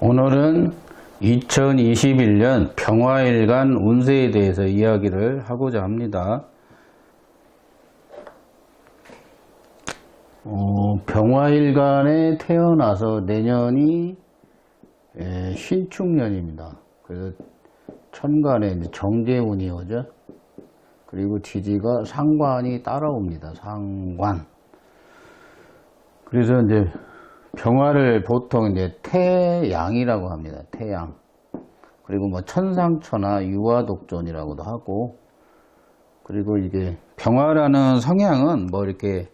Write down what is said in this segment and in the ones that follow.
오늘은 2021년 병화일간 운세에 대해서 이야기를 하고자 합니다. 병화일간에 태어나서 내년이 신축년입니다. 그래서 천간에 이제 정제운이 오죠. 그리고 지지가 상관이 따라옵니다. 상관. 그래서 이제 병화를 보통 이제 태양이라고 합니다. 태양. 그리고 뭐 천상천하 유화독존이라고도 하고, 그리고 이게 병화라는 성향은 뭐 이렇게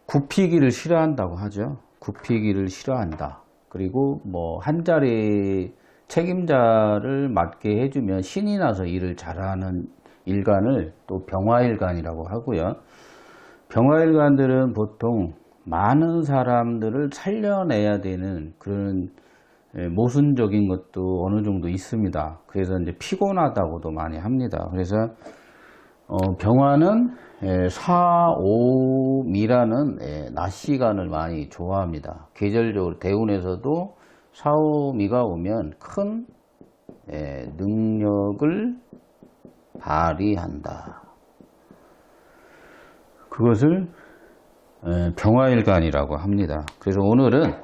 굽히기를 싫어한다고 하죠. 굽히기를 싫어한다. 그리고 뭐 한 자리 책임자를 맡게 해주면 신이 나서 일을 잘하는 일간을 또 병화일간이라고 하고요. 병화일간들은 보통 많은 사람들을 살려내야 되는 그런 모순적인 것도 어느 정도 있습니다. 그래서 이제 피곤하다고도 많이 합니다. 그래서 병화는 사오미라는 낮 시간을 많이 좋아합니다. 계절적으로 대운에서도 사오미가 오면 큰 능력을 발휘한다. 그것을 병화일간이라고 합니다. 그래서 오늘은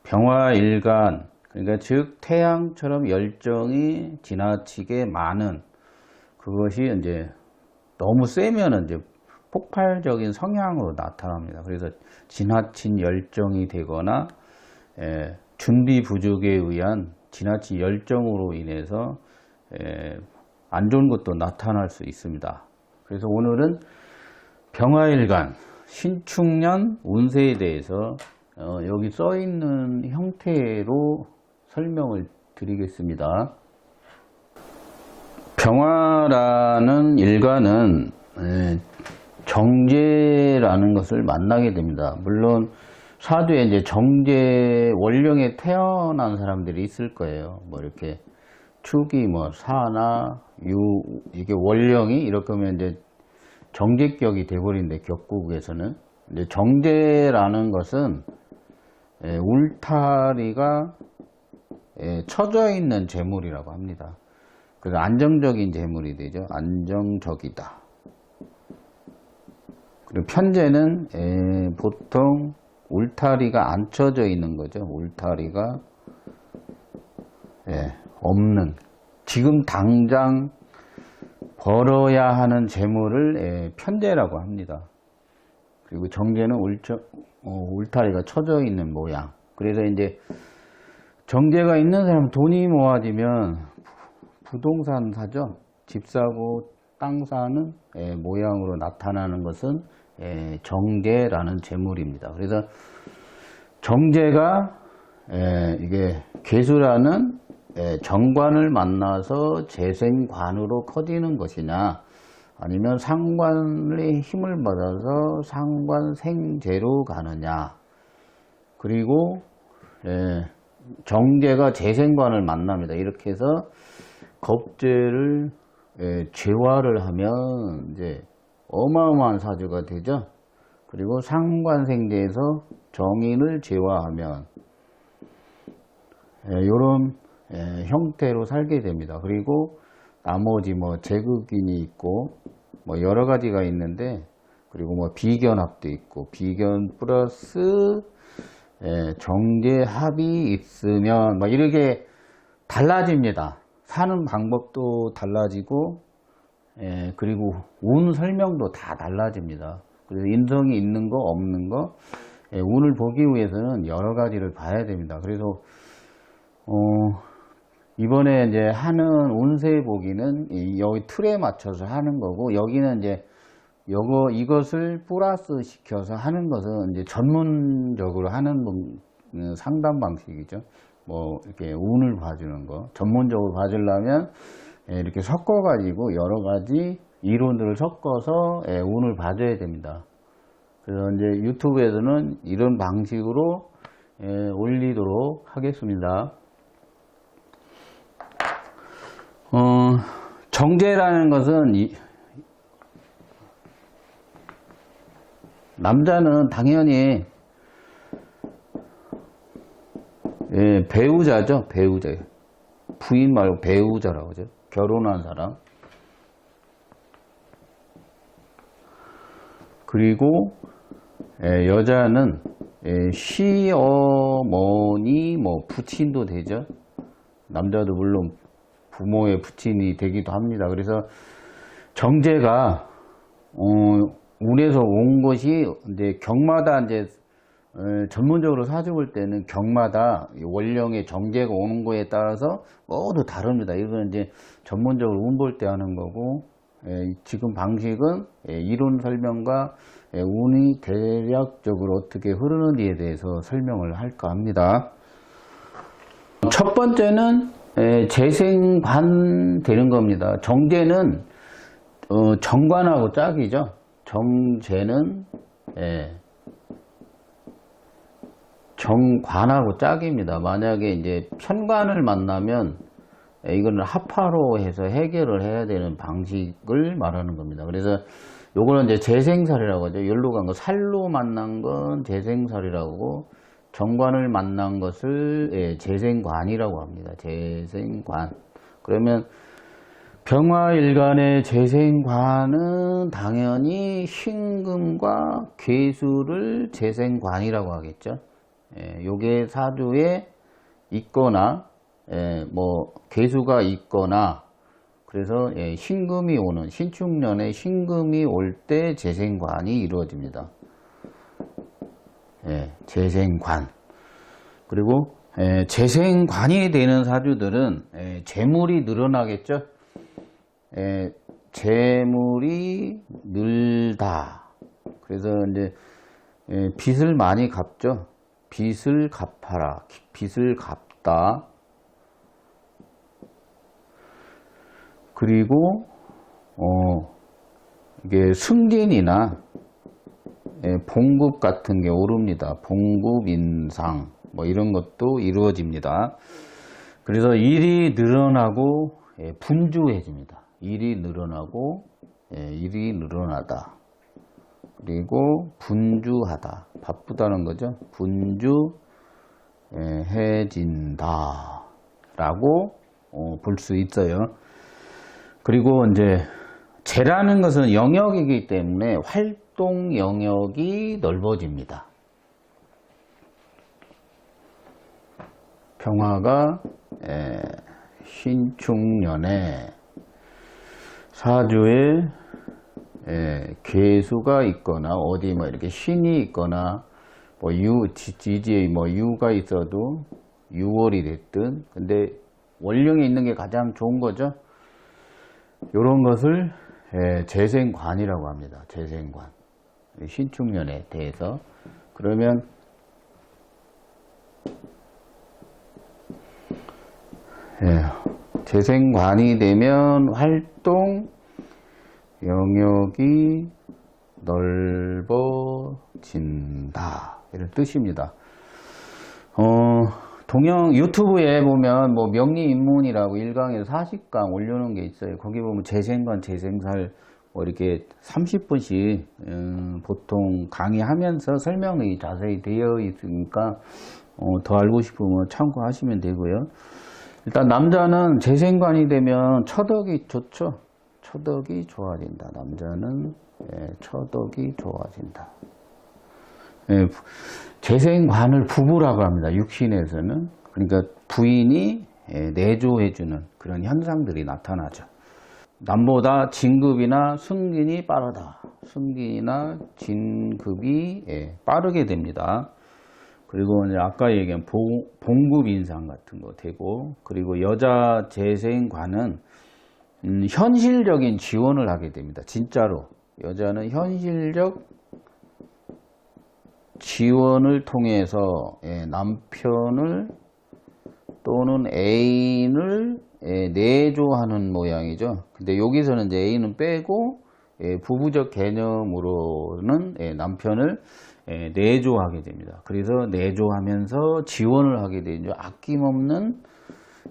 병화일간, 그러니까 즉 태양처럼 열정이 지나치게 많은, 그것이 이제 너무 세면 이제 폭발적인 성향으로 나타납니다. 그래서 지나친 열정이 되거나 준비 부족에 의한 지나친 열정으로 인해서 안 좋은 것도 나타날 수 있습니다. 그래서 오늘은 병화일간 신축년 운세에 대해서 여기 써 있는 형태로 설명을 드리겠습니다. 병화라는 일간은 정제라는 것을 만나게 됩니다. 물론 사주에 이제 정제 월령에 태어난 사람들이 있을 거예요. 뭐 이렇게 축이 뭐 사나 유, 이게 월령이 이렇게 하면 이제 정제격이 돼버린데, 격국에서는. 이제 정제라는 것은 울타리가 쳐져 있는 재물이라고 합니다. 그래서 안정적인 재물이 되죠. 안정적이다. 그리고 편제는 보통 울타리가 안 쳐져 있는 거죠. 울타리가 없는, 지금 당장 벌어야 하는 재물을 편제라고 합니다. 그리고 정제는 울타리가 쳐져 있는 모양. 그래서 이제 정제가 있는 사람, 돈이 모아지면 부동산 사죠. 집 사고 땅 사는 모양으로 나타나는 것은 정제라는 재물입니다. 그래서 정제가 이게 계수라는 정관을 만나서 재생관으로 커지는 것이냐, 아니면 상관의 힘을 받아서 상관생재로 가느냐, 그리고 정제가 재생관을 만납니다. 이렇게 해서 겁재를 재화를 하면 이제 어마어마한 사주가 되죠. 그리고 상관생재에서 정인을 재화하면 이런 형태로 살게 됩니다. 그리고 나머지 뭐 제극인이 있고 뭐 여러 가지가 있는데, 그리고 뭐 비견합도 있고, 비견 플러스 정제합이 있으면 뭐 이렇게 달라집니다. 사는 방법도 달라지고, 그리고 운 설명도 다 달라집니다. 그래서 인성이 있는 거 없는 거, 운을 보기 위해서는 여러 가지를 봐야 됩니다. 그래서 이번에 이제 하는 운세 보기는 여기 틀에 맞춰서 하는 거고, 여기는 이제 이것을 플러스 시켜서 하는 것은 이제 전문적으로 하는 상담 방식이죠. 뭐 이렇게 운을 봐주는 거, 전문적으로 봐주려면 이렇게 섞어 가지고 여러 가지 이론들을 섞어서 운을 봐줘야 됩니다. 그래서 이제 유튜브에서는 이런 방식으로 올리도록 하겠습니다. 정제라는 것은 남자는 당연히 예, 배우자죠. 배우자. 부인 말고 배우자라고 하죠. 결혼한 사람. 그리고 여자는 시어머니, 뭐 부친도 되죠. 남자도 물론 부모의 부친이 되기도 합니다. 그래서 정제가 운에서 온 것이 이제 경마다 이제 전문적으로 사주볼 때는 경마다 월령의 정제가 오는 거에 따라서 모두 다릅니다. 이건 이제 전문적으로 운 볼 때 하는 거고, 지금 방식은 이론 설명과 운이 대략적으로 어떻게 흐르는지에 대해서 설명을 할까 합니다. 첫 번째는 재생관 되는 겁니다. 정제는 정관하고 짝이죠. 정제는 정관하고 짝입니다. 만약에 이제 편관을 만나면 이거는 합화로 해서 해결을 해야 되는 방식을 말하는 겁니다. 그래서 요거는 이제 재생살이라고 하죠. 열로 간 거, 살로 만난 건 재생살이라고, 정관을 만난 것을 재생관이라고 합니다. 재생관. 그러면 병화일간의 재생관은 당연히 신금과 괴수를 재생관이라고 하겠죠. 요게 사주에 있거나 뭐 괴수가 있거나, 그래서 신금이 오는, 신축년에 신금이 올 때 재생관이 이루어집니다. 재생관. 그리고 재생관이 되는 사주들은 재물이 늘어나겠죠. 재물이 늘다. 그래서 이제 빚을 많이 갚죠. 빚을 갚아라. 빚을 갚다. 그리고 이게 승진이나 봉급 같은 게 오릅니다. 봉급 인상 뭐 이런 것도 이루어집니다. 그래서 일이 늘어나고 분주해집니다. 일이 늘어나고 일이 늘어나다. 그리고 분주하다. 바쁘다는 거죠. 분주해진다 라고 볼 수 있어요. 그리고 이제 재라는 것은 영역이기 때문에 활동 영역이 넓어집니다. 병화가 신축년에 사주에 괴수가 있거나 어디 뭐 이렇게 신이 있거나 뭐 지지에 뭐 유가 있어도 유월이 됐든, 근데 월령에 있는 게 가장 좋은 거죠. 이런 것을 재생관이라고 합니다. 재생관. 신축년에 대해서. 그러면 재생관이 되면 활동 영역이 넓어진다, 이런 뜻입니다. 동영 유튜브에 보면 뭐 명리입문이라고 1강에서 40강 올려놓은 게 있어요. 거기 보면 재생관, 재생살 뭐 이렇게 30분씩 보통 강의하면서 설명이 자세히 되어 있으니까 더 알고 싶으면 참고하시면 되고요. 일단 남자는 재생관이 되면 처덕이 좋죠. 처덕이 좋아진다. 남자는 처덕이 좋아진다. 재생관을 부부라고 합니다. 육신에서는. 그러니까 부인이 내조해주는 그런 현상들이 나타나죠. 남보다 진급이나 승진이 빠르다. 승진이나 진급이 빠르게 됩니다. 그리고 이제 아까 얘기한 봉급 인상 같은 거 되고, 그리고 여자 재생관은 현실적인 지원을 하게 됩니다. 진짜로 여자는 현실적 지원을 통해서 남편을 또는 애인을 내조하는 모양이죠. 근데 여기서는 이제 애인은 빼고 부부적 개념으로는 남편을 내조하게 됩니다. 그래서 내조하면서 지원을 하게 되죠. 아낌없는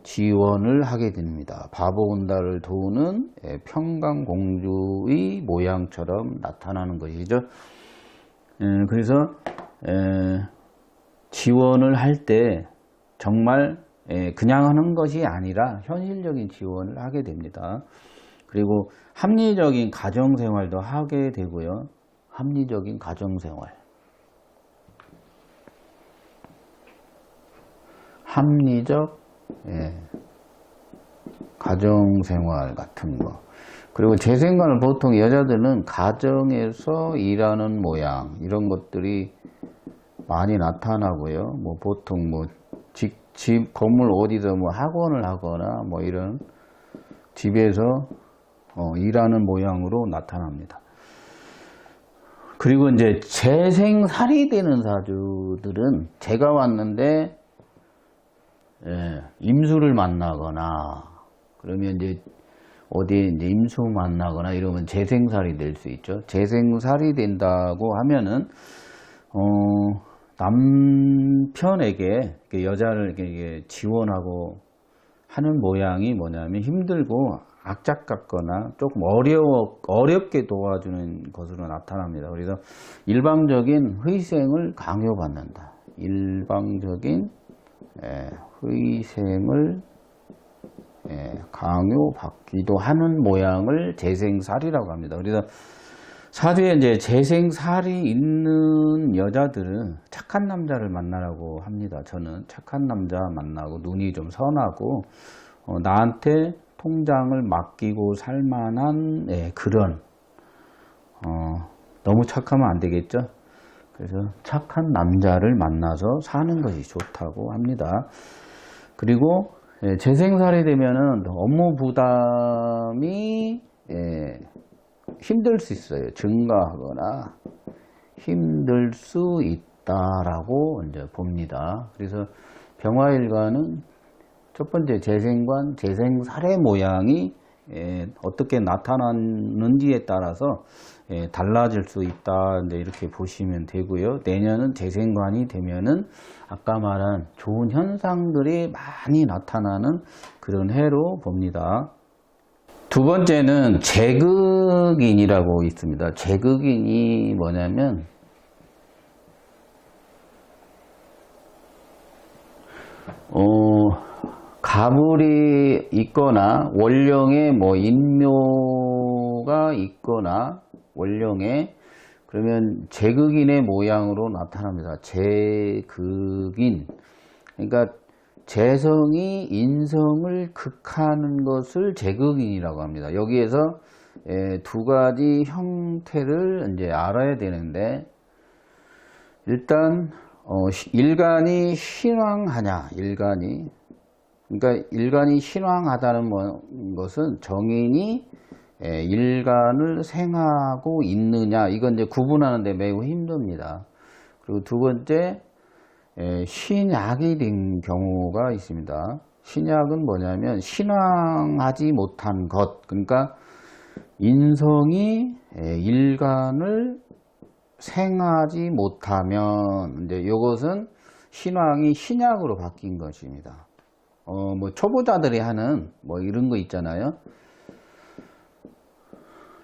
지원을 하게 됩니다. 바보온다를 도우는 평강공주의 모양처럼 나타나는 것이죠. 그래서 지원을 할 때 정말 그냥 하는 것이 아니라 현실적인 지원을 하게 됩니다. 그리고 합리적인 가정생활도 하게 되고요. 합리적인 가정생활. 합리적 가정생활 같은 거. 그리고 제 생각은 보통 여자들은 가정에서 일하는 모양 이런 것들이 많이 나타나고요. 뭐 보통 뭐 집 건물 어디서 뭐 학원을 하거나 뭐 이런 집에서 일하는 모양으로 나타납니다. 그리고 이제 재생살이 되는 사주들은 제가 왔는데 임수를 만나거나 그러면 이제 어디에 이제 임수 만나거나 이러면 재생살이 될 수 있죠. 재생살이 된다고 하면은 남편에게 여자를 이렇게 지원하고 하는 모양이 뭐냐면 힘들고 악착 같거나 조금 어렵게 도와주는 것으로 나타납니다. 그래서 일방적인 희생을 강요받는다. 일방적인 희생을 강요받기도 하는 모양을 재생살이라고 합니다. 그래서 사주에 이제 재생살이 있는 여자들은 착한 남자를 만나라고 합니다. 저는 착한 남자 만나고 눈이 좀 선하고 나한테 통장을 맡기고 살만한 그런 너무 착하면 안 되겠죠. 그래서 착한 남자를 만나서 사는 것이 좋다고 합니다. 그리고 재생살이 되면은 업무 부담이 힘들 수 있어요. 증가하거나 힘들 수 있다라고 이제 봅니다. 그래서 병화일관은 첫 번째 재생관, 재생살의 모양이 어떻게 나타나는지에 따라서 달라질 수 있다. 이제 이렇게 보시면 되고요. 내년은 재생관이 되면은 아까 말한 좋은 현상들이 많이 나타나는 그런 해로 봅니다. 두 번째는 재극인이라고 있습니다. 재극인이 뭐냐면 가불이 있거나 원령에 뭐 인묘가 있거나 원령에 그러면 재극인의 모양으로 나타납니다. 재극인. 그러니까 재성이 인성을 극하는 것을 재극인이라고 합니다. 여기에서 두 가지 형태를 이제 알아야 되는데 일단 일간이 신왕하냐, 일간이 그러니까 일간이 신왕하다는 것은 정인이 일간을 생하고 있느냐 이건 이제 구분하는데 매우 힘듭니다. 그리고 두 번째 신약이 된 경우가 있습니다. 신약은 뭐냐면 신왕하지 못한 것 그러니까 인성이 일간을 생하지 못하면 이제 이것은 신왕이 신약으로 바뀐 것입니다. 뭐 초보자들이 하는 뭐 이런 거 있잖아요.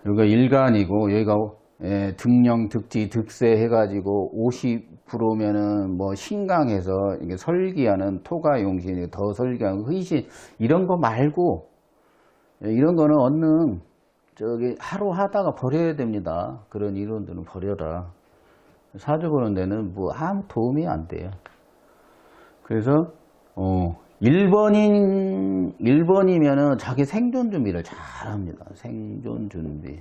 여기가 일간이고 여기가 등령, 득지, 득세 해가지고 50%면은 뭐 신강해서 이게 설기하는 토가 용신, 더 설기하는 의신 이런 거 말고 이런 거는 얻는 저기 하루 하다가 버려야 됩니다. 그런 이론들은 버려라. 사주 보는 데는 뭐 아무 도움이 안 돼요. 그래서 1번이면은 자기 생존 준비를 잘 합니다. 생존 준비.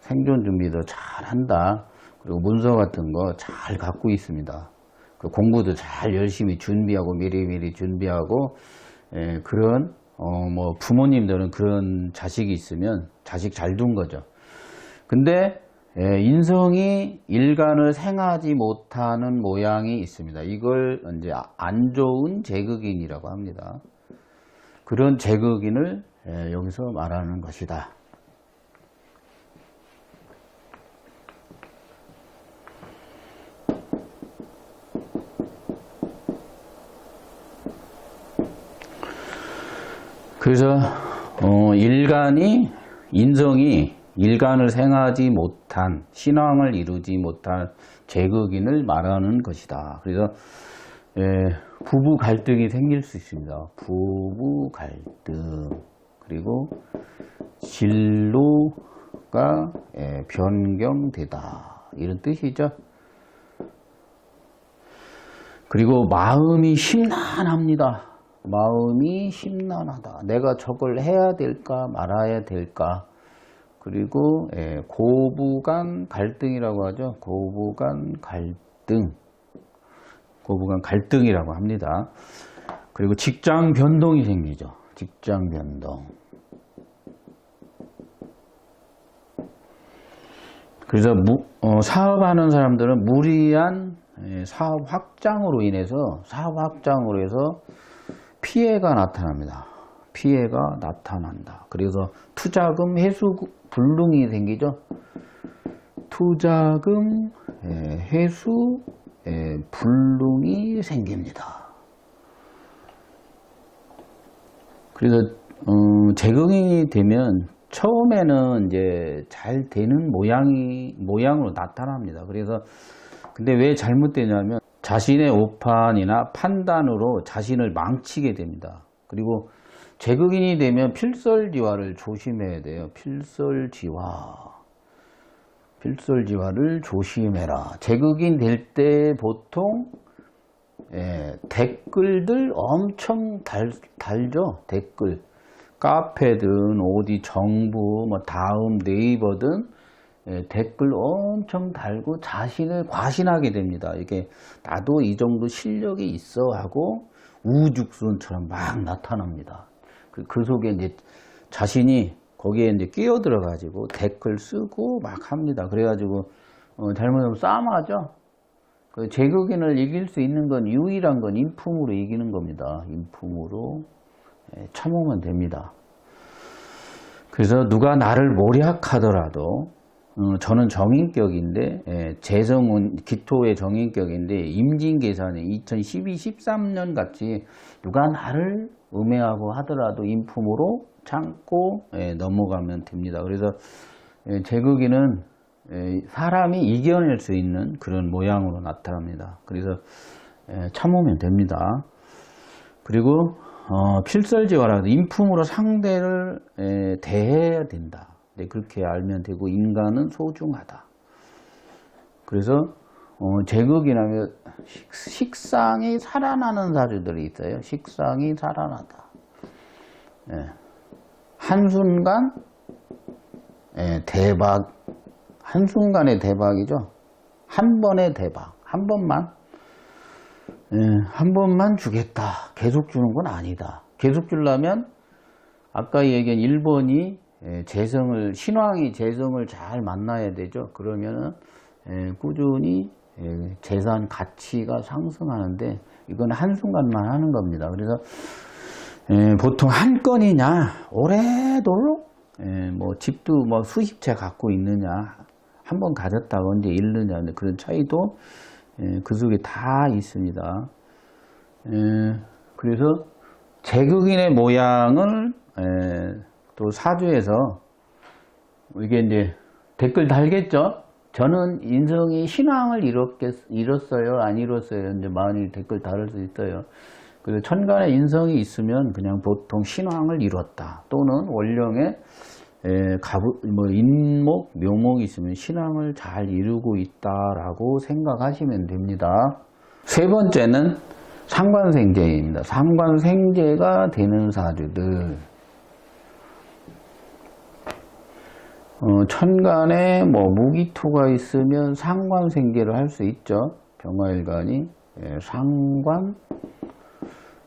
생존 준비도 잘 한다. 그리고 문서 같은 거 잘 갖고 있습니다. 그 공부도 잘 열심히 준비하고 미리미리 준비하고 그런 뭐 부모님들은 그런 자식이 있으면 자식 잘 둔 거죠. 근데 인성이 일간을 생하지 못하는 모양이 있습니다. 이걸 이제 안 좋은 재극인이라고 합니다. 그런 재극인을 여기서 말하는 것이다. 그래서 인성이 일간을 생하지 못한 신왕을 이루지 못한 재극인을 말하는 것이다. 그래서 부부 갈등이 생길 수 있습니다. 부부 갈등. 그리고 진로가 변경되다. 이런 뜻이죠. 그리고 마음이 심란합니다. 마음이 심란하다. 내가 저걸 해야 될까 말아야 될까. 그리고 고부간 갈등이라고 하죠. 고부간 갈등. 고부간 갈등이라고 합니다. 그리고 직장 변동이 생기죠. 직장 변동. 그래서 사업하는 사람들은 무리한 사업 확장으로 해서 피해가 나타납니다. 피해가 나타난다. 그래서 투자금 회수 불능이 생기죠. 투자금 회수 불능이 생깁니다. 그래서 재경이 되면 처음에는 이제 잘 되는 모양으로 나타납니다. 그래서 근데 왜 잘못되냐면 자신의 오판이나 판단으로 자신을 망치게 됩니다. 그리고 재극인이 되면 필설지화를 조심해야 돼요. 필설지화를 조심해라. 재극인 될 때 보통 댓글들 엄청 달죠. 댓글. 카페든 어디 정부 다음 네이버든 댓글 엄청 달고 자신을 과신하게 됩니다. 이게 나도 이 정도 실력이 있어 하고 우죽순처럼 막 나타납니다. 그 속에 이제 자신이 거기에 이제 끼어들어 가지고 댓글 쓰고 막 합니다. 그래가지고 잘못하면 싸움하죠. 그 재극인을 이길 수 있는 건 유일한 건 인품으로 이기는 겁니다. 인품으로 참으면 됩니다. 그래서 누가 나를 모략하더라도 저는 정인격인데 재성은 기토의 정인격인데 임진계산에 2012, 13년 같이 누가 나를 음해하고 하더라도 인품으로 참고 넘어가면 됩니다. 그래서 재극인은 사람이 이겨낼 수 있는 그런 모양으로 나타납니다. 그래서 참으면 됩니다. 그리고 필설지화라도 인품으로 상대를 대해야 된다. 네, 그렇게 알면 되고 인간은 소중하다. 그래서 재극이라면 식상이 살아나는 사주들이 있어요. 식상이 살아나다. 한순간 대박, 한순간의 대박이죠. 한 번의 대박, 한 번만 주겠다. 계속 주는 건 아니다. 계속 주려면 아까 얘기한 1번이 신왕이 재성을 잘 만나야 되죠. 그러면은 꾸준히 재산 가치가 상승하는데 이건 한순간만 하는 겁니다. 그래서 보통 한 건이냐 오래도록 집도 수십 채 갖고 있느냐 한 번 가졌다가 언제 잃느냐 그런 차이도 그 속에 다 있습니다. 그래서 재극인의 모양을 또 사주에서 이게 이제 댓글 달겠죠. 저는 인성이 신앙을 잃었어요, 안 잃었어요. 이제 많이 댓글 달을 수 있어요. 그래서 천간에 인성이 있으면 그냥 보통 신앙을 잃었다. 또는 원령에 인목, 묘목이 있으면 신앙을 잘 이루고 있다라고 생각하시면 됩니다. 세 번째는 상관생재입니다. 상관생재가 되는 사주들. 천간에 무기토가 있으면 상관생재를 할 수 있죠. 병화일간이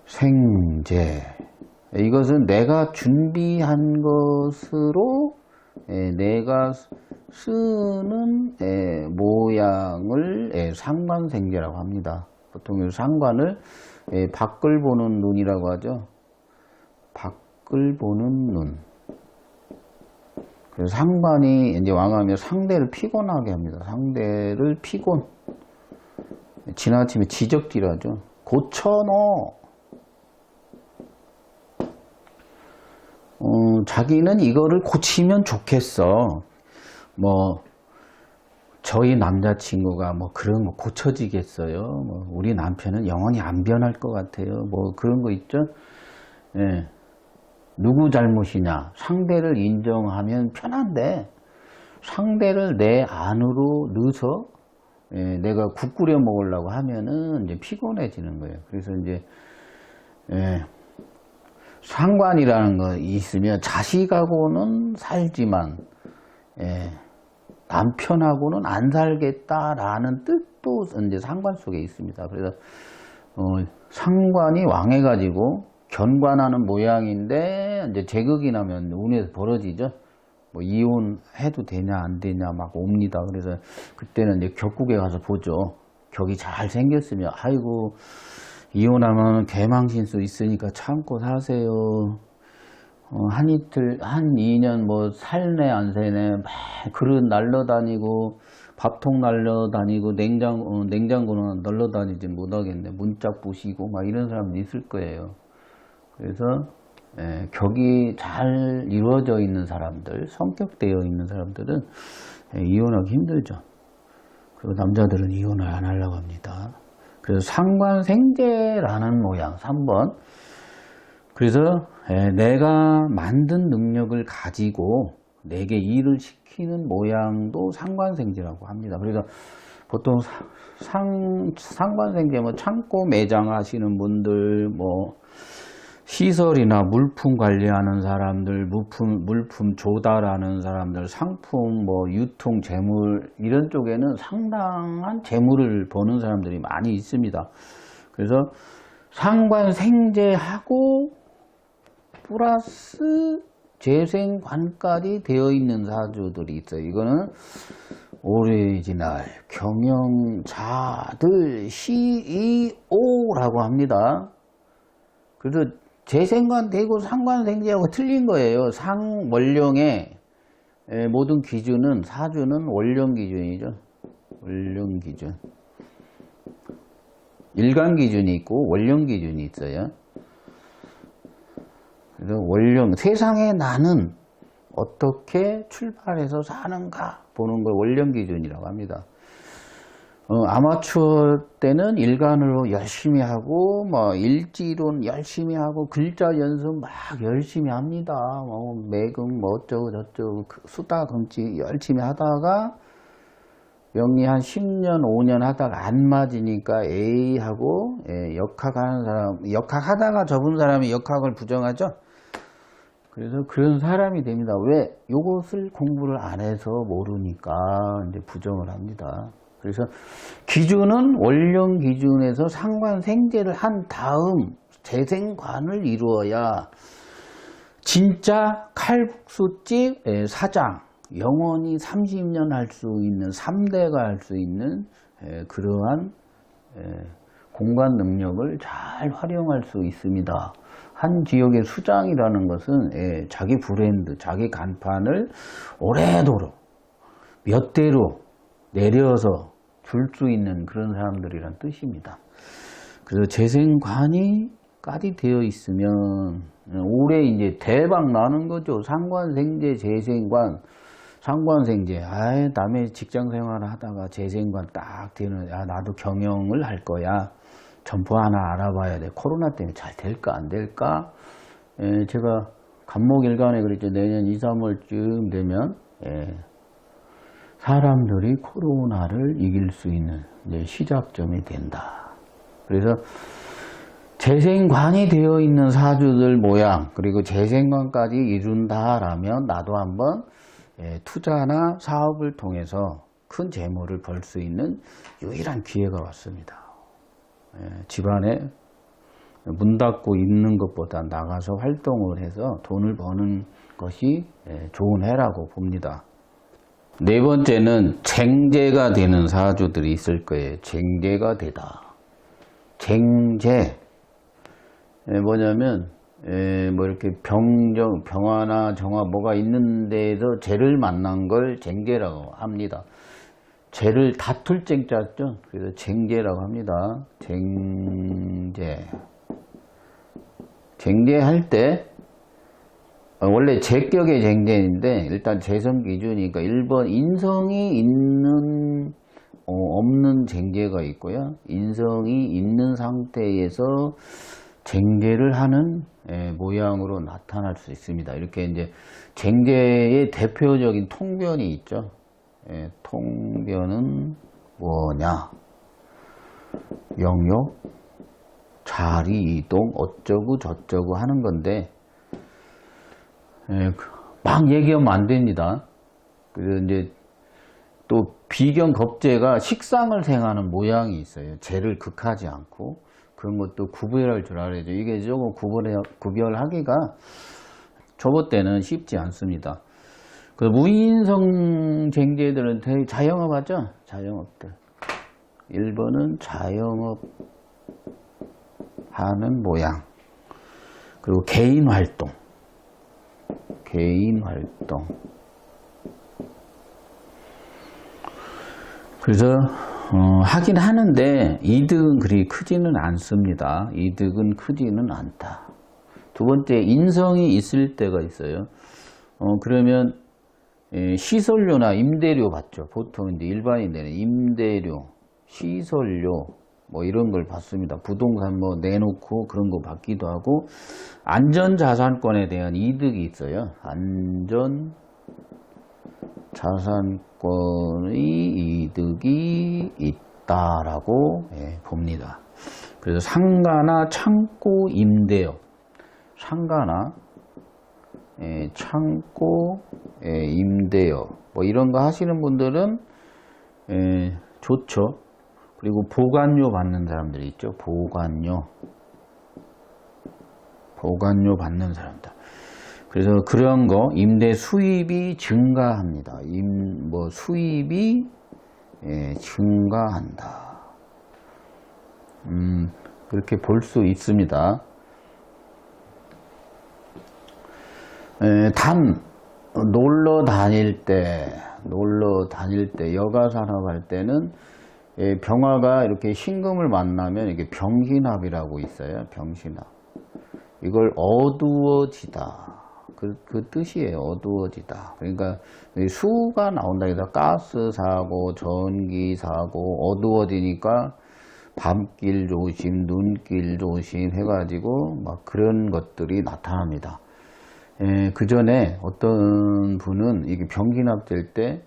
상관생재. 이것은 내가 준비한 것으로 내가 쓰는 모양을 상관생재라고 합니다. 보통 상관을 밖을 보는 눈이라고 하죠. 밖을 보는 눈. 그래서 상관이 이제 왕하면 상대를 피곤하게 합니다. 상대를 피곤. 지나치면 지적질하죠. 고쳐넣어. 자기는 이거를 고치면 좋겠어. 저희 남자친구가 뭐 그런 거 고쳐지겠어요? 뭐 우리 남편은 영원히 안 변할 것 같아요. 뭐 그런 거 있죠? 예. 누구 잘못이냐? 상대를 인정하면 편한데 상대를 내 안으로 넣어서 예, 내가 국 끓여 먹으려고 하면은 이제 피곤해지는 거예요. 그래서 이제 예, 상관이라는 거 있으면 자식하고는 살지만 예, 남편하고는 안 살겠다라는 뜻도 이제 상관 속에 있습니다. 그래서 상관이 왕해가지고 견관하는 모양인데 이제 제극이 나면 운에서 벌어지죠. 뭐 이혼해도 되냐 안 되냐 막 옵니다. 그래서 그때는 이제 격국에 가서 보죠. 격이 잘 생겼으면 아이고 이혼하면 개망신수 있으니까 참고 사세요. 한 이틀, 한 2년 뭐 살네 안 새네 막 그릇 날려다니고 밥통 날려다니고 냉장고는 날려다니지 못하겠네. 문짝 부시고 막 이런 사람도 있을 거예요. 그래서 예, 격이 잘 이루어져 있는 사람들, 성격되어 있는 사람들은 예, 이혼하기 힘들죠. 그리고 남자들은 이혼을 안 하려고 합니다. 그래서 상관생재라는 모양 3번. 그래서 예, 내가 만든 능력을 가지고 내게 일을 시키는 모양도 상관생재라고 합니다. 그래서 보통 상관생재 뭐 창고 매장 하시는 분들 뭐 시설이나 물품 관리하는 사람들, 물품 조달하는 사람들, 상품, 뭐 유통, 재물 이런 쪽에는 상당한 재물을 버는 사람들이 많이 있습니다. 그래서 상관생재하고 플러스 재생관까지 되어 있는 사주들이 있어요. 이거는 오리지널 경영자들 CEO라고 합니다. 그래서 재생관 되고 상관생재하고 틀린 거예요. 상원령의 모든 기준은 사주는 원령 기준이죠. 원령 기준. 일간 기준이 있고 원령 기준이 있어요. 그래서 원령 세상에 나는 어떻게 출발해서 사는가 보는 걸 원령 기준이라고 합니다. 아마추어 때는 일간으로 열심히 하고 뭐 일지론 열심히 하고 글자 연습 막 열심히 합니다. 뭐 매금 뭐 어쩌고 저쩌고 수다 금치 열심히 하다가 명리 한 10년 5년 하다가 안 맞으니까 에이 하고 역학하는 사람 역학하다가 접은 사람이 역학을 부정하죠. 그래서 그런 사람이 됩니다. 왜? 요것을 공부를 안 해서 모르니까 이제 부정을 합니다. 그래서 기준은 원령 기준에서 상관생재를 한 다음 재생관을 이루어야 진짜 칼국수집 사장, 영원히 30년 할 수 있는 3대가 할 수 있는 그러한 공간 능력을 잘 활용할 수 있습니다. 한 지역의 수장이라는 것은 자기 브랜드, 자기 간판을 오래도록 몇 대로 내려서 줄 수 있는 그런 사람들이란 뜻입니다. 그래서 재생관이 까지 되어 있으면 올해 이제 대박 나는 거죠. 상관생재, 재생관, 상관생재. 아이, 남의 직장 생활을 하다가 재생관 딱 되는, 야, 나도 경영을 할 거야. 점포 하나 알아봐야 돼. 코로나 때문에 잘 될까, 안 될까? 제가 간목일간에 그랬죠. 내년 2, 3월쯤 되면, 사람들이 코로나를 이길 수 있는 이제 시작점이 된다. 그래서 재생관이 되어 있는 사주들 모양, 그리고 재생관까지 이룬다라면 나도 한번 투자나 사업을 통해서 큰 재물을 벌 수 있는 유일한 기회가 왔습니다. 집안에 문 닫고 있는 것보다 나가서 활동을 해서 돈을 버는 것이 좋은 해라고 봅니다. 네 번째는 쟁재가 되는 사주들이 있을 거예요. 쟁재가 되다. 쟁재. 뭐냐면, 뭐 이렇게 병화나 정화 뭐가 있는 데에서 재를 만난 걸 쟁재라고 합니다. 재를 다툴 쟁자죠. 그래서 쟁재라고 합니다. 쟁재. 쟁재할 때, 원래 제격의 쟁제인데 일단 재성 기준이니까 1번 인성이 있는 없는 쟁제가 있고요. 인성이 있는 상태에서 쟁제를 하는 모양으로 나타날 수 있습니다. 이렇게 이제 쟁제의 대표적인 통변이 있죠. 통변은 뭐냐? 영역, 자리 이동, 어쩌고 저쩌고 하는 건데 막 얘기하면 안 됩니다. 그래서 이제 또 비견겁제가 식상을 생하는 모양이 있어요. 죄를 극하지 않고 그런 것도 구별할 줄 알아야죠. 이게 조금 구별하기가 초보 때는 쉽지 않습니다. 그 무인성 쟁제들은 되게 자영업 하죠? 자영업들. 1번은 자영업 하는 모양. 그리고 개인 활동. 개인 활동. 그래서 하긴 하는데 이득은 그리 크지는 않습니다. 이득은 크지는 않다. 두 번째, 인성이 있을 때가 있어요. 그러면 시설료나 임대료 받죠. 보통 이제 일반인들은 임대료, 시설료 뭐 이런 걸 받습니다. 부동산 뭐 내놓고 그런 거 받기도 하고, 안전자산권에 대한 이득이 있어요. 안전자산권의 이득이 있다라고 봅니다. 그래서 상가나 창고 임대업, 상가나 창고 임대업 뭐 이런 거 하시는 분들은 좋죠. 그리고 보관료 받는 사람들이 있죠. 보관료 받는 사람들. 그래서 그런 거 임대 수입이 증가합니다. 수입이 증가한다. 그렇게 볼 수 있습니다. 단 놀러 다닐 때 여가 산업할 때는 병화가 이렇게 신금을 만나면 이게 병신합이라고 있어요. 병신합. 이걸 어두워지다. 그 뜻이에요. 어두워지다. 그러니까 수가 나온다 해서 가스 사고, 전기 사고, 어두워지니까 밤길 조심, 눈길 조심 해가지고 막 그런 것들이 나타납니다. 그 전에 어떤 분은 이게 병신합 될 때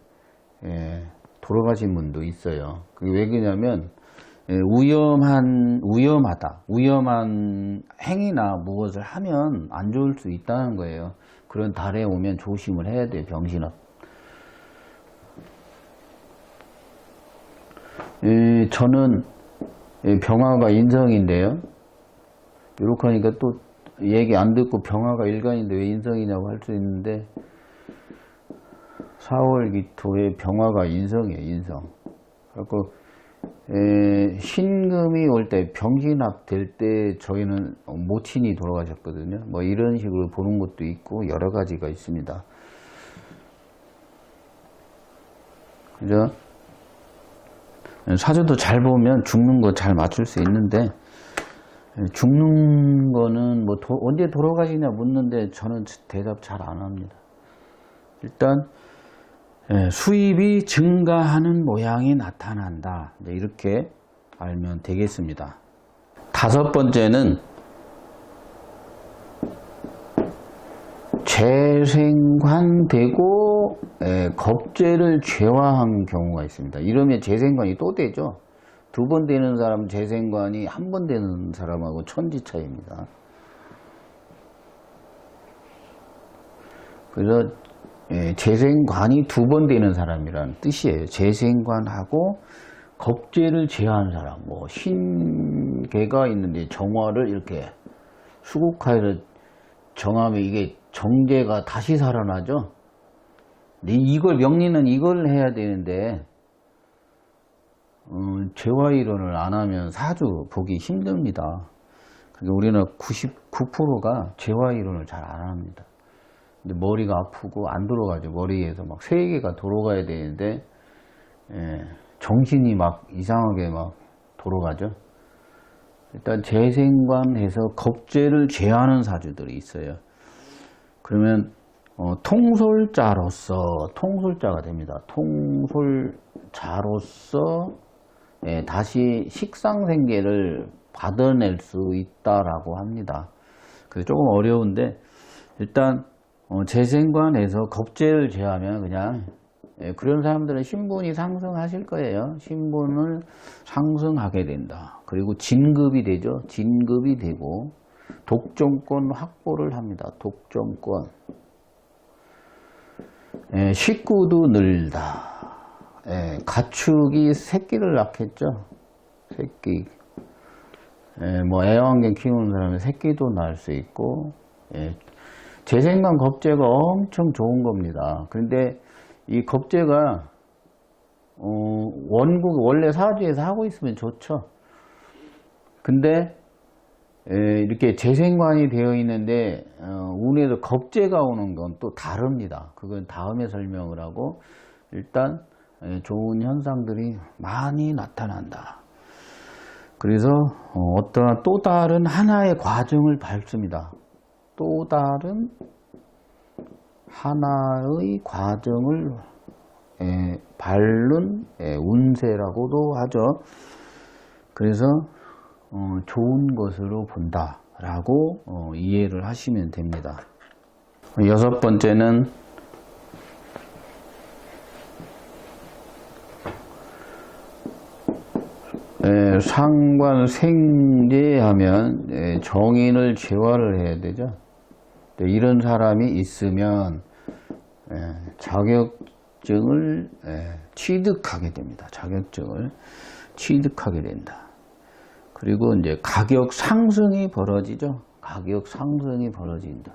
돌아가신 분도 있어요. 그게 왜 그러냐면 위험한 행위나 무엇을 하면 안 좋을 수 있다는 거예요. 그런 달에 오면 조심을 해야 돼요. 병신합. 저는 병화가 인성인데요. 이렇게 하니까 또 얘기 안 듣고 병화가 일간인데 왜 인성이냐고 할 수 있는데, 4월 기토에 병화가 인성이에요. 인성. 그래서 신금이 올 때 병신합 될 때 저희는 모친이 돌아가셨거든요. 뭐 이런 식으로 보는 것도 있고 여러 가지가 있습니다. 그죠? 사주도 잘 보면 죽는 거 잘 맞출 수 있는데, 죽는 거는 뭐 언제 돌아가시냐 묻는데 저는 대답 잘 안 합니다. 일단 수입이 증가하는 모양이 나타난다. 이렇게 알면 되겠습니다. 다섯 번째는 재생관되고 겁재를 죄화한 경우가 있습니다. 이러면 재생관이 또 되죠. 2번 되는 사람 재생관이 1번 되는 사람하고 천지 차이입니다. 그래서 재생관이 2번 되는 사람이라는 뜻이에요. 재생관하고 겁재를 제한 사람, 뭐 신계가 있는데 정화를 이렇게 수국하여서 정하면 이게 정제가 다시 살아나죠. 근데 이걸 명리는 이걸 해야 되는데 재화이론을 안 하면 사주 보기 힘듭니다. 그러니까 우리는 99%가 재화이론을 잘 안 합니다. 근데 머리가 아프고 안 돌아가죠. 머리에서 막 세계가 돌아가야 되는데 정신이 막 이상하게 막 돌아가죠. 일단 재생관해서 겁재를 제하는 사주들이 있어요. 그러면 통솔자로서 통솔자가 됩니다. 통솔자로서 다시 식상생계를 받아낼 수 있다라고 합니다. 그래서 조금 어려운데 일단 재생관에서 겁재를 제하면 그냥 그런 사람들은 신분이 상승하실 거예요. 신분을 상승하게 된다. 그리고 진급이 되죠. 진급이 되고 독점권 확보를 합니다. 독점권. 식구도 늘다. 가축이 새끼를 낳겠죠. 새끼. 뭐 애완견 키우는 사람은 새끼도 낳을 수 있고, 재생관 겁재가 엄청 좋은 겁니다. 그런데 이 겁재가 원래 사주에서 하고 있으면 좋죠. 근데 이렇게 재생관이 되어 있는데 운에서 겁재가 오는 건 또 다릅니다. 그건 다음에 설명을 하고, 일단 좋은 현상들이 많이 나타난다. 그래서 어떠한 또 다른 하나의 과정을 밟습니다. 또 다른 하나의 과정을 밟는 운세라고도 하죠. 그래서 좋은 것으로 본다라고 이해를 하시면 됩니다. 여섯 번째는 상관생재하면 정인을 재화를 해야 되죠. 이런 사람이 있으면 자격증을 취득하게 됩니다. 자격증을 취득하게 된다. 그리고 이제 가격 상승이 벌어지죠. 가격 상승이 벌어진다.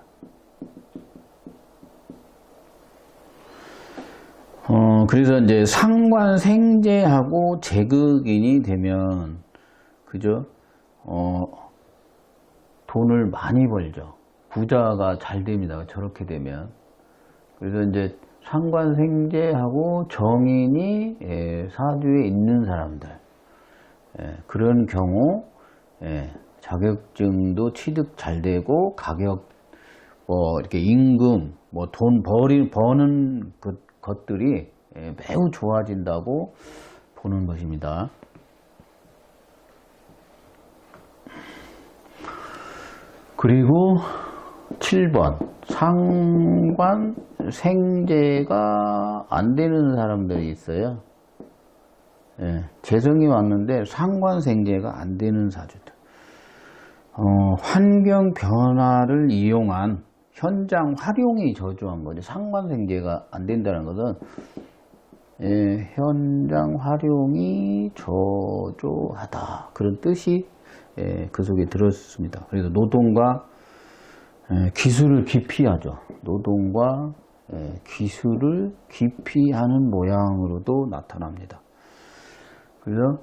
그래서 이제 상관생재하고 재극인이 되면, 그죠? 돈을 많이 벌죠. 부자가 잘 됩니다. 저렇게 되면. 그래서 이제 상관생재하고 정인이 사주에 있는 사람들, 그런 경우 자격증도 취득 잘 되고 가격 이렇게 임금 돈 버는 것들이 매우 좋아진다고 보는 것입니다. 그리고 7번 상관생재가 안 되는 사람들이 있어요. 재성이 왔는데 상관생재가 안 되는 사주들. 환경 변화를 이용한 현장 활용이 저조한 거죠. 상관생재가 안 된다는 것은 현장 활용이 저조하다, 그런 뜻이 그 속에 들었습니다. 그래서 노동과 기술을 기피하죠. 노동과 기술을 기피하는 모양으로도 나타납니다. 그래서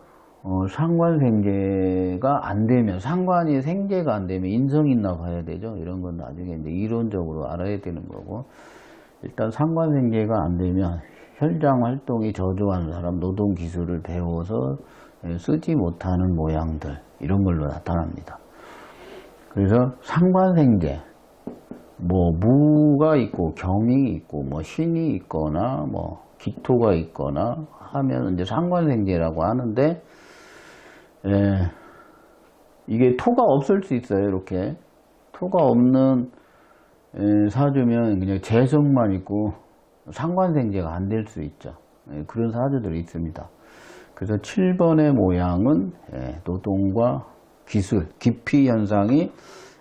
상관생재가 안 되면, 상관이 생재가 안 되면 인성이 있나 봐야 되죠. 이런 건 나중에 이제 이론적으로 알아야 되는 거고, 일단 상관생재가 안 되면 현장 활동이 저조한 사람, 노동 기술을 배워서 쓰지 못하는 모양들, 이런 걸로 나타납니다. 그래서 상관생재, 무가 있고 경이 있고 신이 있거나 기토가 있거나 하면 이제 상관생재라고 하는데, 이게 토가 없을 수 있어요. 이렇게 토가 없는 사주면 그냥 재성만 있고 상관생재가 안 될 수 있죠. 그런 사주들이 있습니다. 그래서 7번의 모양은 노동과 기술, 기피 현상이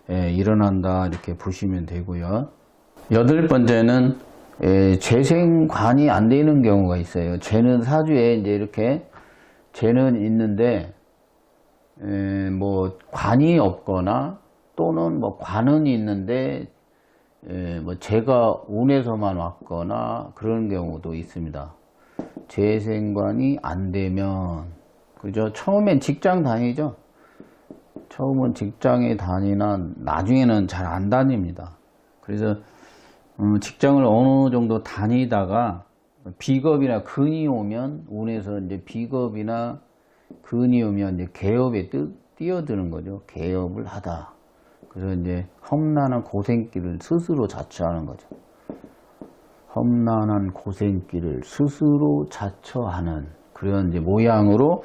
일어난다, 이렇게 보시면 되고요. 8번째는 재생관이 안 되는 경우가 있어요. 재는 사주에 이제 이렇게 재는 있는데 관이 없거나 또는 관은 있는데 재가 운에서만 왔거나 그런 경우도 있습니다. 재생관이 안 되면, 그죠? 처음엔 직장 다니죠. 처음은 직장에 다니나 나중에는 잘 안 다닙니다. 그래서 직장을 어느 정도 다니다가 비겁이나 근이 오면, 운에서 이제 비겁이나 근이 오면 이제 개업에 뛰어드는 거죠. 개업을 하다. 그래서 이제 험난한 고생길을 스스로 자처하는 거죠. 험난한 고생길을 스스로 자처하는 그런 이제 모양으로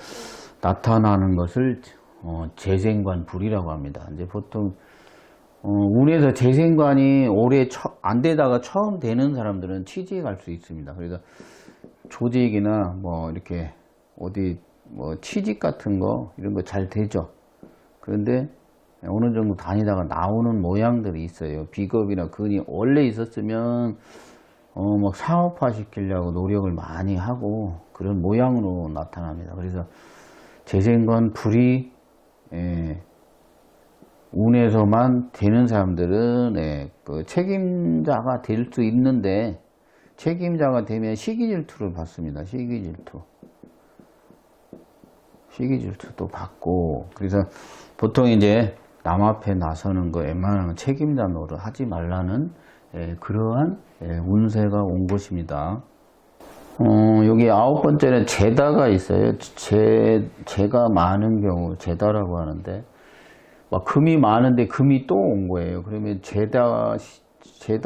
나타나는 것을 재생관불이라고 합니다. 이제 보통 운에서 재생관이 오래 안 되다가 처음 되는 사람들은 취직에 갈 수 있습니다. 그래서 조직이나 뭐 이렇게 어디 뭐 취직 같은 거 이런 거 잘 되죠. 그런데 어느 정도 다니다가 나오는 모양들이 있어요. 비겁이나 근이 원래 있었으면 뭐 상업화 시키려고 노력을 많이 하고 그런 모양으로 나타납니다. 그래서 재생관 불이 운에서만 되는 사람들은 그 책임자가 될 수 있는데 책임자가 되면 시기질투를 받습니다. 시기질투도 받고 그래서 보통 이제 남 앞에 나서는 거 웬만하면 책임자 노릇 하지 말라는 그러한 운세가 온 것입니다. 여기 9번째는 제다가 있어요. 제가 많은 경우 제다라고 하는데 막 금이 많은데 금이 또 온 거예요. 그러면 제다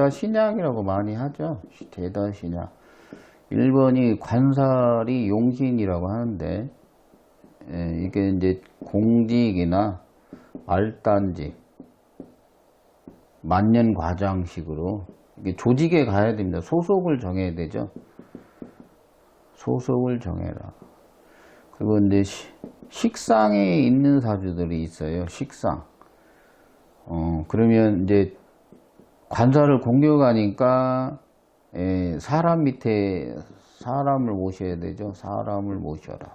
신약이라고 많이 하죠. 제다 신약. 1번이 관살이 용신이라고 하는데 이게 이제 공직이나 말단직, 만년과장식으로 이게 조직에 가야 됩니다. 소속을 정해야 되죠. 소속을 정해라. 그리고 이제 식상에 있는 사주들이 있어요. 식상. 그러면 이제 관사를 공격하니까 사람 밑에 사람을 모셔야 되죠. 사람을 모셔라.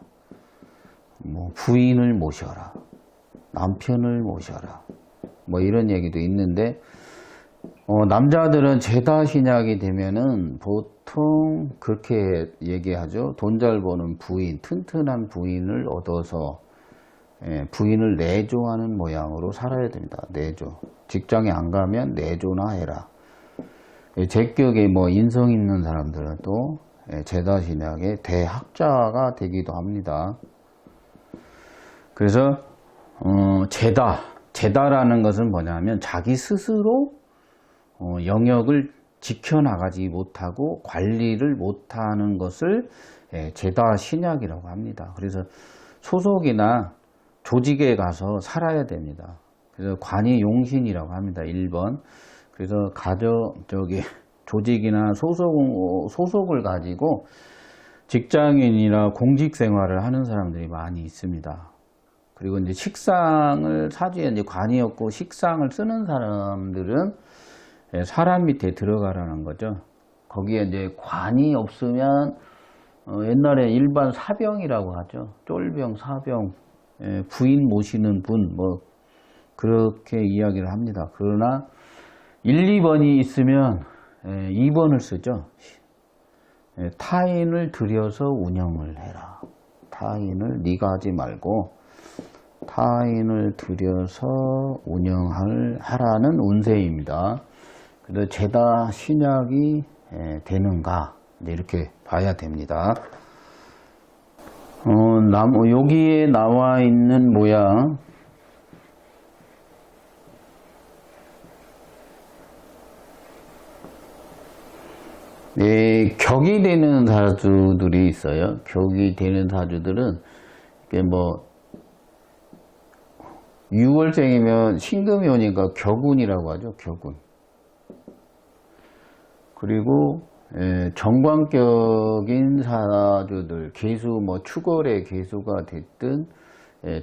뭐 부인을 모셔라. 남편을 모셔라. 뭐 이런 얘기도 있는데 남자들은 제다신약이 되면은 보통 그렇게 얘기하죠. 돈 잘 버는 부인, 튼튼한 부인을 얻어서 부인을 내조하는 모양으로 살아야 됩니다. 내조. 직장에 안 가면 내조나 해라. 제격에 뭐 인성 있는 사람들은 또 제다신약의 대학자가 되기도 합니다. 그래서 제다라는 것은 뭐냐면 자기 스스로 영역을 지켜나가지 못하고 관리를 못하는 것을 제다 신약이라고 합니다. 그래서 소속이나 조직에 가서 살아야 됩니다. 그래서 관이 용신이라고 합니다. 1번. 그래서 조직이나 소속을 가지고 직장인이나 공직 생활을 하는 사람들이 많이 있습니다. 그리고 이제 식상을 사주에 이제 관이 없고 식상을 쓰는 사람들은 사람 밑에 들어가라는 거죠. 거기에 이제 관이 없으면 옛날에 일반 사병이라고 하죠. 쫄병, 사병, 부인 모시는 분, 뭐 그렇게 이야기를 합니다. 그러나 1, 2번이 있으면 2번을 쓰죠. 타인을 들여서 운영을 해라. 타인을 네가 하지 말고 타인을 들여서 운영을 하라는 운세입니다. 그래서 제다 신약이 되는가 이렇게 봐야 됩니다. 여기에 나와 있는 모양 격이 되는 사주들이 있어요. 격이 되는 사주들은 이게 뭐 6월생이면 신금이 오니까 격운이라고 하죠. 격운. 그리고 정관격인 사주들, 개수 뭐 축월의 개수가 됐든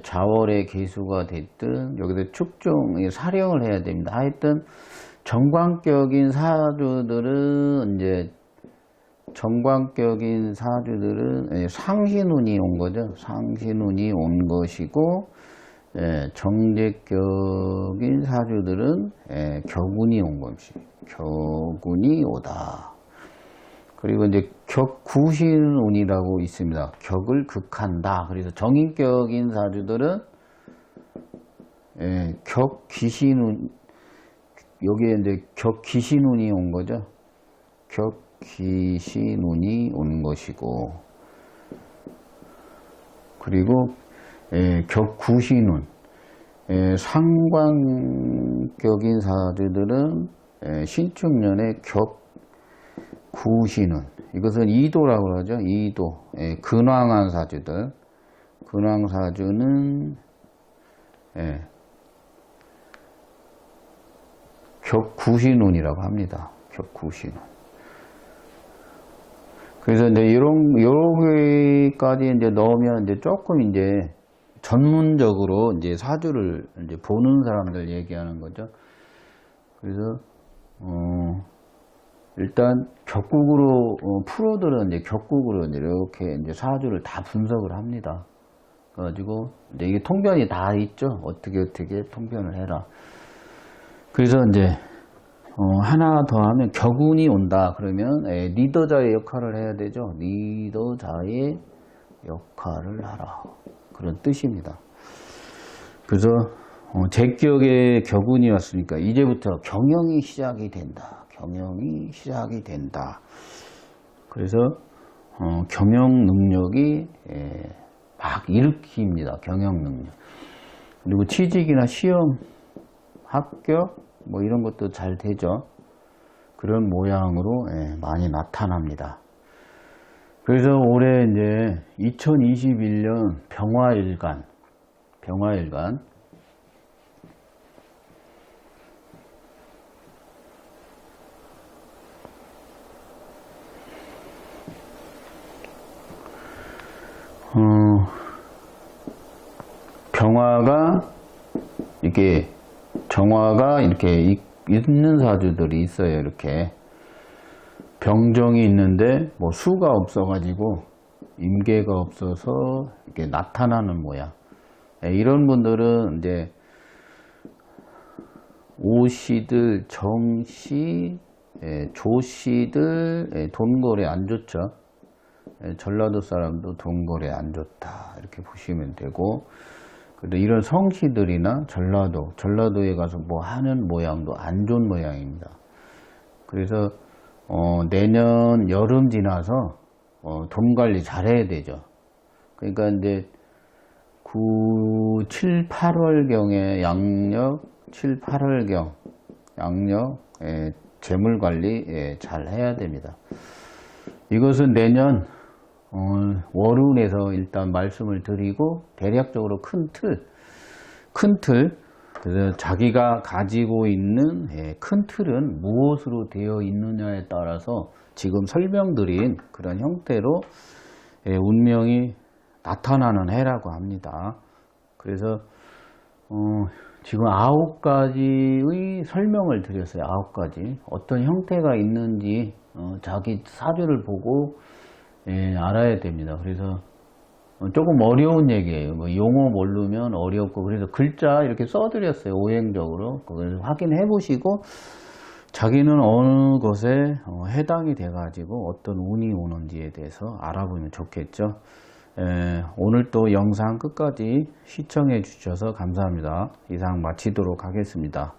자월의 개수가 됐든 여기서 축종 사령을 해야 됩니다. 하여튼 정관격인 사주들은 상신운이 온 거죠. 상신운이 온 것이고 정제격인 사주들은 격운이 온 것이 격운이 오다. 그리고 이제 격구신운이라고 있습니다. 격을 극한다. 그래서 정인격인 사주들은 격귀신운 여기에 이제 격귀신운이 온 거죠. 격귀신운이 온 것이고 그리고 격구신운 상관격인 사주들은 신축년의 격구신운, 이것은 이도라고 그러죠. 이도. 근황한 사주들. 근황사주는 격구신운이라고 합니다. 격구신운. 그래서 이제 요렇게까지 이제 넣으면 이제 조금 이제 전문적으로 이제 사주를 이제 보는 사람들 얘기하는 거죠. 그래서 일단 격국으로 프로들은 이제 격국으로 이렇게 이제 사주를 다 분석을 합니다. 그래가지고 이제 이게 통변이 다 있죠. 어떻게 통변을 해라. 그래서 이제 하나 더 하면 격운이 온다 그러면 리더자의 역할을 해야 되죠. 리더자의 역할을 하라, 그런 뜻입니다. 그래서 제 기억에 격운이 왔으니까 이제부터 경영이 시작이 된다. 경영이 시작이 된다. 그래서 경영 능력이 막 일으킵니다. 경영 능력. 그리고 취직이나 시험, 합격 뭐 이런 것도 잘 되죠. 그런 모양으로 많이 나타납니다. 그래서 올해 이제 2021년 병화일간 정화가 이렇게 있는 사주들이 있어요. 이렇게 병정이 있는데 뭐 수가 없어가지고 임계가 없어서 이렇게 나타나는 모양. 이런 분들은 이제 오씨들, 정씨, 조씨들 돈거래 안 좋죠. 전라도 사람도 돈거래 안 좋다, 이렇게 보시면 되고, 근데 이런 성씨들이나 전라도에 가서 뭐 하는 모양도 안 좋은 모양입니다. 그래서 내년 여름 지나서 돈 관리 잘 해야 되죠. 그러니까 이제 7, 8월경에 양력 7, 8월경 양력 재물 관리 잘 해야 됩니다. 이것은 내년 월운에서 일단 말씀을 드리고, 대략적으로 큰 틀, 그래서 자기가 가지고 있는 큰 틀은 무엇으로 되어 있느냐에 따라서 지금 설명드린 그런 형태로 운명이 나타나는 해라고 합니다. 그래서 지금 9가지의 설명을 드렸어요. 9가지. 어떤 형태가 있는지 자기 사주를 보고 알아야 됩니다. 그래서 조금 어려운 얘기예요. 뭐 용어 모르면 어렵고, 그래서 글자 이렇게 써드렸어요. 오행적으로. 그걸 확인해 보시고 자기는 어느 것에 해당이 돼 가지고 어떤 운이 오는지에 대해서 알아보면 좋겠죠. 오늘 또 영상 끝까지 시청해 주셔서 감사합니다. 이상 마치도록 하겠습니다.